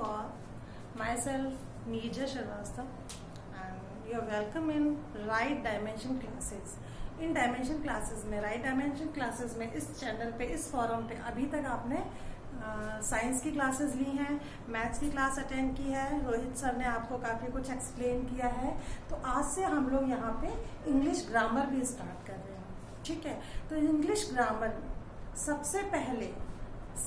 all. Myself Neerja Shrivastava and you are welcome in Right Dimension classes. In dimension classes में right dimension classes में इस channel पे इस forum पे अभी तक आपने साइंस की क्लासेस ली हैं, मैथ्स की क्लास अटेंड की है, रोहित सर ने आपको काफ़ी कुछ एक्सप्लेन किया है। तो आज से हम लोग यहाँ पे इंग्लिश ग्रामर भी स्टार्ट कर रहे हैं, ठीक है। तो इंग्लिश ग्रामर सबसे पहले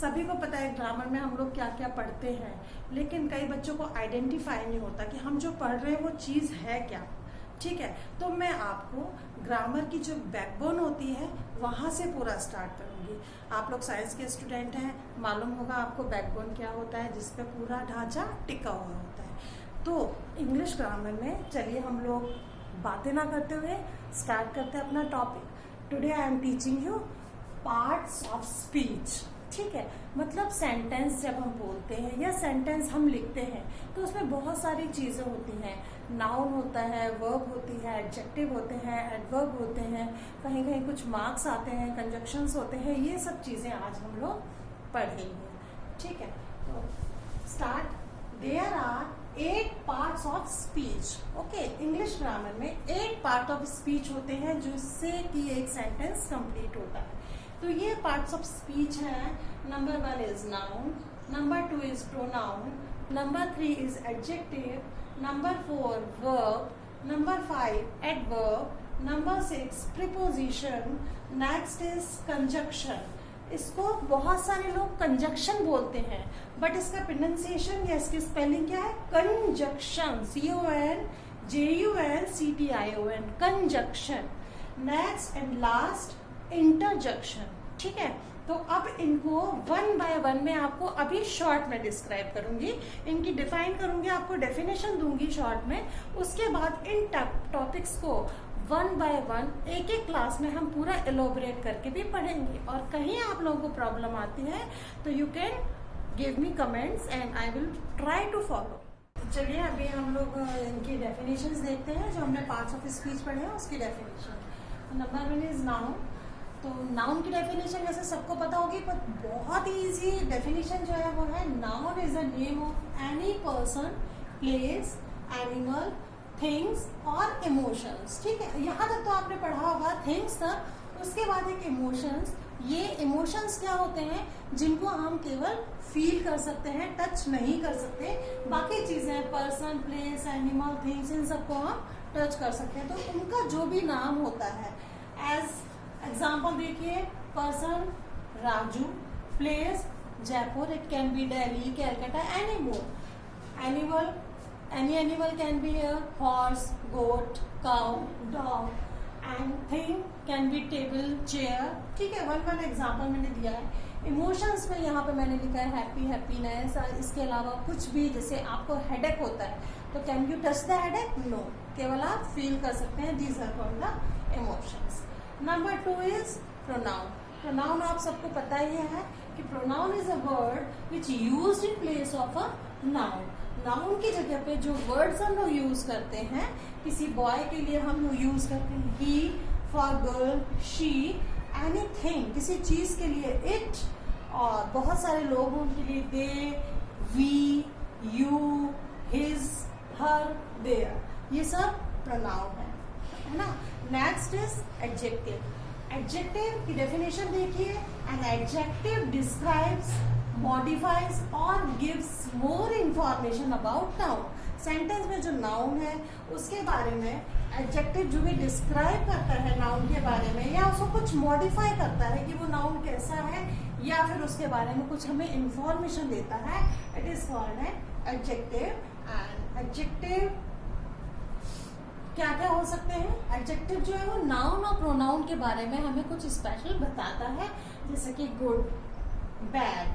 सभी को पता है ग्रामर में हम लोग क्या क्या पढ़ते हैं, लेकिन कई बच्चों को आइडेंटिफाई नहीं होता कि हम जो पढ़ रहे हैं वो चीज़ है क्या, ठीक है। तो मैं आपको ग्रामर की जो बैकबोन होती है वहाँ से पूरा स्टार्ट करूँगी। आप लोग साइंस के स्टूडेंट हैं, मालूम होगा आपको बैकबोन क्या होता है, जिस पे पूरा ढांचा टिका हुआ होता है। तो इंग्लिश ग्रामर में चलिए हम लोग बातें ना करते हुए स्टार्ट करते हैं अपना topic. Today I am teaching you parts of speech, ठीक है। मतलब सेंटेंस जब हम बोलते हैं या सेंटेंस हम लिखते हैं तो उसमें बहुत सारी चीज़ें होती हैं। नाउन होता है, वर्ब होती है, एडजेक्टिव होते हैं, एडवर्ब होते हैं, कहीं कहीं कुछ मार्क्स आते हैं, कंजक्शंस होते हैं। ये सब चीज़ें आज हम लोग पढ़ेंगे, ठीक है। तो start. There are 8 parts of speech, okay. English grammar में 8 पार्ट ऑफ स्पीच होते हैं जिससे कि एक सेंटेंस कंप्लीट होता है। तो ये पार्ट्स ऑफ स्पीच हैं। Number 1 is noun, number 2 is pronoun, number 3 is adjective, number 4 verb, number 5 adverb, number 6 preposition, next is conjunction. इसको बहुत सारे लोग कंजक्शन बोलते हैं, बट इसका प्रोनाउंसिएशन या इसकी स्पेलिंग क्या है? Conjunction, CONJUNCTION, conjunction. Next and last interjection, ठीक है। तो अब इनको 1 बाय 1 में आपको अभी शॉर्ट में डिस्क्राइब करूंगी, इनकी डिफाइन करूंगी, आपको डेफिनेशन दूंगी शॉर्ट में। उसके बाद इन टॉपिक्स को 1 बाय 1 एक एक क्लास में हम पूरा एलोबरेट करके भी पढ़ेंगे। और कहीं आप लोगों को प्रॉब्लम आती है तो you can give me comments and I will try to follow. चलिए अभी हम लोग इनकी डेफिनेशंस देखते हैं, जो हमने पार्ट्स ऑफ स्पीच पढ़े हैं उसकी डेफिनेशन। Number 1 is noun. तो नाउन की डेफिनेशन वैसे सबको पता होगी, पर बहुत ही इजी डेफिनेशन जो है वो है noun is the name of any person, place, animal, things और इमोशंस, ठीक है। यहाँ तक तो आपने पढ़ा होगा थिंग्स तक। उसके बाद एक इमोशंस। ये इमोशंस क्या होते हैं? जिनको हम केवल फील कर सकते हैं, टच नहीं कर सकते। बाकी चीजें पर्सन, प्लेस, एनिमल, थिंग्स, इन सबको हम टच कर सकते हैं। तो उनका जो भी नाम होता है, एज एग्जाम्पल देखिए, person Raju, place Jaipur, it can be Delhi, Calcutta, any more. Animal, any animal can be a horse, goat, cow, dog, and thing can be table, chair, ठीक है। 1 एग्जाम्पल मैंने दिया है। इमोशंस में यहाँ पे मैंने लिखा है हैप्पी, हैप्पीनेस। इसके अलावा कुछ भी, जैसे आपको हेडेक होता है तो can you touch the headache? No, केवल आप फील कर सकते हैं। These are called the emotions. Number 2 is pronoun. Pronoun आप सबको पता ही है कि pronoun is a word which used in place of a noun. Noun की जगह पे जो वर्ड्स हम लोग यूज करते हैं, किसी बॉय के लिए हम लोग यूज करते हैं ही, फॉर गर्ल शी, एनीथिंग, किसी चीज के लिए इट, और बहुत सारे लोगों के लिए they, we, you, his, her, their. ये सब प्रोनाउन है ना। Next is adjective. एडजेक्टिव की डेफिनेशन देखिए, एन एडजेक्टिव डिस्क्राइब्स, मॉडिफाइज और gives more information about noun. Sentence में जो नाउन है उसके बारे में एडजेक्टिव जो भी डिस्क्राइब करता है नाउन के बारे में, या उसको कुछ मॉडिफाई करता है कि वो नाउन कैसा है, या फिर उसके बारे में कुछ हमें इंफॉर्मेशन देता है, it is called an adjective. And adjective क्या क्या हो सकते हैं? एडजेक्टिव जो है वो नाउन और प्रोनाउन के बारे में हमें कुछ स्पेशल बताता है, जैसे कि good, bad,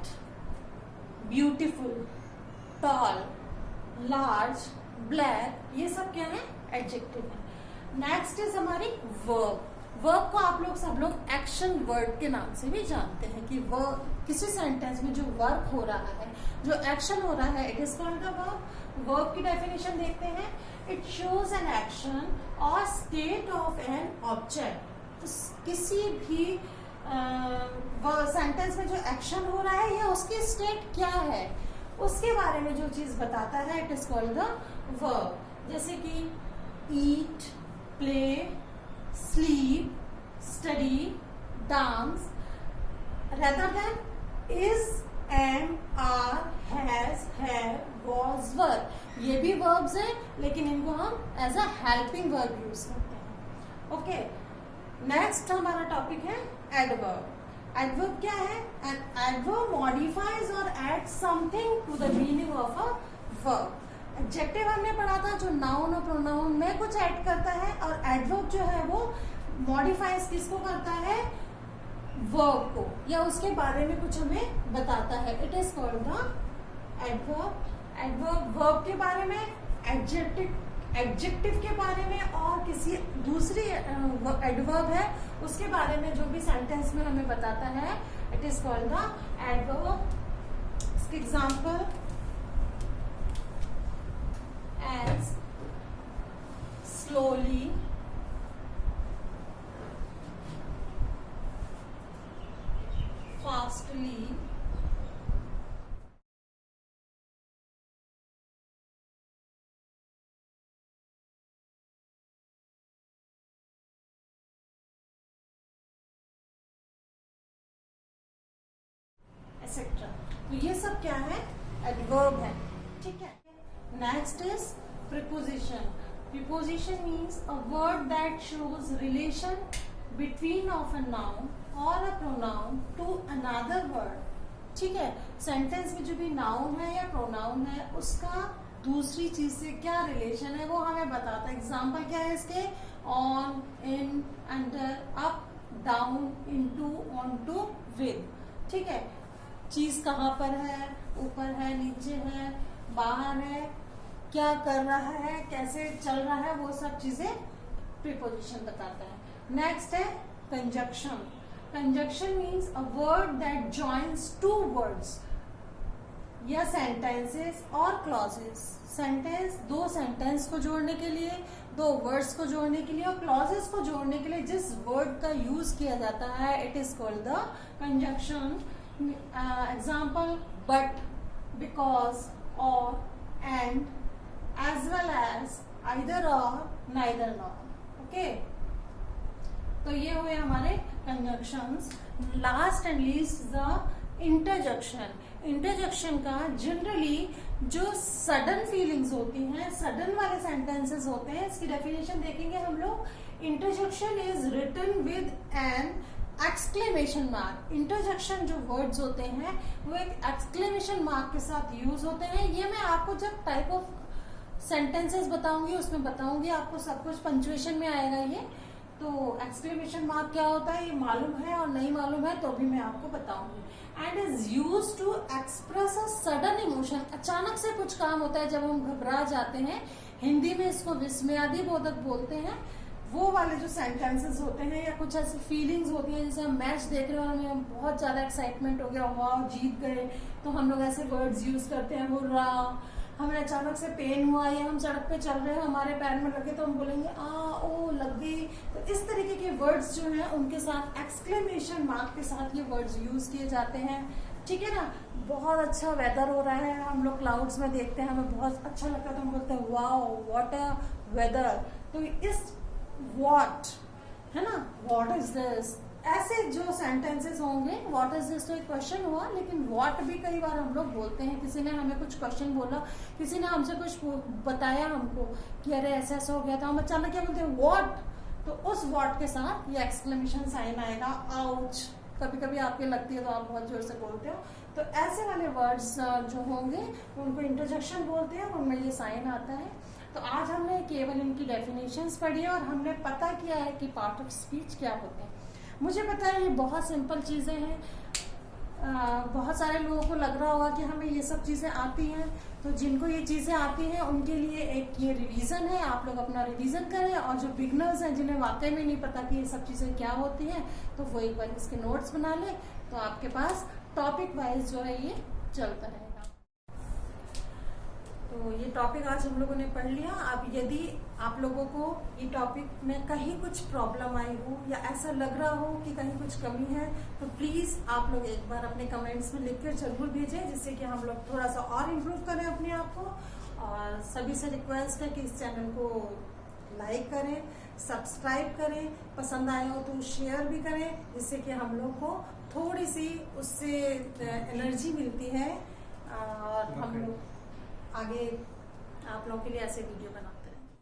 beautiful, tall, large, black, ये सब क्या है? एडजेक्टिव है। नेक्स्ट इज हमारी वर्ब। वर्ब को आप लोग सब लोग एक्शन वर्ड के नाम से भी जानते हैं कि वर्ब किसी सेंटेंस में जो वर्क हो रहा है, जो एक्शन हो रहा है, it is called the verb. Verb की डेफिनेशन देखते हैं, इट शोज एन एक्शन और स्टेट ऑफ एन ऑब्जेक्ट। किसी भी सेंटेंस में जो एक्शन हो रहा है या उसकी स्टेट क्या है, उसके बारे में जो चीज बताता है it is called the verb. जैसे कि eat, play, sleep, study, dance, rather than is, am, are, has, have, was, were। ये भी verbs हैं, लेकिन इनको हम as a helping verb use करते हैं। ओके, नेक्स्ट हमारा टॉपिक है एडवर्ब। एडवर्ब क्या है? एन एडवर्ब मॉडिफाइज और add something to the meaning of a verb. Adjective हमने पढ़ा था जो नाउन और प्रोनाउन में कुछ ऐड करता है, और एडवर्ब जो है वो मॉडिफाइज किसको करता है? वर्ब को, या उसके बारे में कुछ हमें बताता है। It is called the adverb. Adverb verb के बारे में, एडजेक्टिव के बारे में, और किसी दूसरी एडवर्ब है उसके बारे में जो भी सेंटेंस में हमें बताता है, it is called the adverb. इसके example as, slowly, fastly, etcetera. तो ये सब क्या है? एडवर्ब है। ठीक है। Next is preposition. Preposition means a word that shows relation between of a noun और a pronoun to another word. ठीक है, सेंटेंस में जो भी नाउन है या प्रोनाउन है उसका दूसरी चीज से क्या रिलेशन है वो हमें बताता है। एग्जाम्पल क्या है इसके? On, in, under, up, down, into, on to, with. ठीक है, चीज कहाँ पर है, ऊपर है, नीचे है, बाहर है, क्या कर रहा है, कैसे चल रहा है, वो सब चीजें प्रीपोजिशन बताता है। नेक्स्ट है conjunction. Conjunction means a word that joins two words या सेंटेंसेस और क्लॉजेस। सेंटेंस, दो सेंटेंस को जोड़ने के लिए, दो वर्ड्स को जोड़ने के लिए और क्लॉजेस को जोड़ने के लिए जिस वर्ड का यूज किया जाता है it is called the conjunction. Example but, because, और, and, as well as, either और, नाइदर नॉर। ओके, तो ये हुए हमारे conjunctions. Last and least the interjection. Interjection का जनरली जो सडन फीलिंग्स होती हैं, सडन वाले सेंटेंसेस होते हैं, इसकी डेफिनेशन देखेंगे हम लोग। Interjection is written with an exclamation mark. Interjection जो वर्ड्स होते हैं वो एक एक्सक्लेमेशन मार्क के साथ यूज होते हैं। ये मैं आपको जब टाइप ऑफ सेंटेंसेस बताऊंगी उसमें बताऊंगी, आपको सब कुछ पंक्चुएशन में आएगा। ये तो एक्सक्लेमेशन मार्क क्या होता है ये मालूम है, और नहीं मालूम है तो भी मैं आपको बताऊंगी। And is use to express a sudden emotion. अचानक से कुछ काम होता है जब हम घबरा जाते हैं, हिंदी में इसको विस्मयादि बोधक बोलते हैं। वो वाले जो सेंटेंसेस होते हैं या कुछ ऐसी फीलिंग्स होती हैं, जैसे हम मैच देख रहे हो और हमें बहुत ज्यादा एक्साइटमेंट हो गया, वाह जीत गए, तो हम लोग ऐसे वर्ड्स यूज करते हैं, हुर्रा। हमें अचानक से पेन हुआ या हम सड़क पे चल रहे हैं हमारे पैर में लगे तो हम बोलेंगे ओ लग गई। तो इस तरीके के वर्ड्स जो हैं उनके साथ एक्सक्लेमेशन मार्क के साथ ये वर्ड्स यूज किए जाते हैं। ठीक है ना, बहुत अच्छा वेदर हो रहा है, हम लोग क्लाउड्स में देखते हैं, हमें बहुत अच्छा लगता है तो हम बोलते हैं वाओ व्हाट अ वेदर। तो इस व्हाट है ना, व्हाट इज दिस, ऐसे जो सेंटेंसेस होंगे, व्हाट इज दिस तो एक क्वेश्चन हुआ, लेकिन व्हाट भी कई बार हम लोग बोलते हैं। किसी ने हमें कुछ क्वेश्चन बोला, किसी ने हमसे कुछ बताया हमको कि अरे ऐसा ऐसा हो गया, तो हम अचानक क्या बोलते हैं व्हाट। तो उस व्हाट के साथ ये एक्सक्लेमेशन साइन आएगा, आउच। कभी कभी आपके लगती है तो आप बहुत जोर से बोलते हो। तो ऐसे वाले वर्ड्स जो होंगे उनको इंटरजेक्शन बोलते हैं, उनमें ये साइन आता है। तो आज हमने केवल इनकी डेफिनेशंस पढ़ी है और हमने पता किया है कि पार्ट ऑफ स्पीच क्या होते हैं। मुझे पता है ये बहुत सिंपल चीज़ें हैं, बहुत सारे लोगों को लग रहा होगा कि हमें ये सब चीज़ें आती हैं। तो जिनको ये चीज़ें आती हैं उनके लिए एक ये रिवीजन है, आप लोग अपना रिवीजन करें। और जो बिगनर्स हैं जिन्हें वाकई में नहीं पता कि ये सब चीज़ें क्या होती हैं, तो वो एक बार इसके नोट्स बना लें, तो आपके पास टॉपिक वाइज जो है ये चलता रहेगा। तो ये टॉपिक आज हम लोगों ने पढ़ लिया। अब यदि आप लोगों को ये टॉपिक में कहीं कुछ प्रॉब्लम आई हो या ऐसा लग रहा हो कि कहीं कुछ कमी है, तो प्लीज आप लोग एक बार अपने कमेंट्स में लिखकर जरूर भेजें, जिससे कि हम लोग थोड़ा सा और इम्प्रूव करें अपने आप को। और सभी से रिक्वेस्ट है कि इस चैनल को लाइक करें, सब्सक्राइब करें, पसंद आए हो तो शेयर भी करें, जिससे कि हम लोग को थोड़ी सी उससे एनर्जी मिलती है और हम लोग आगे आप लोगों के लिए ऐसे वीडियो बना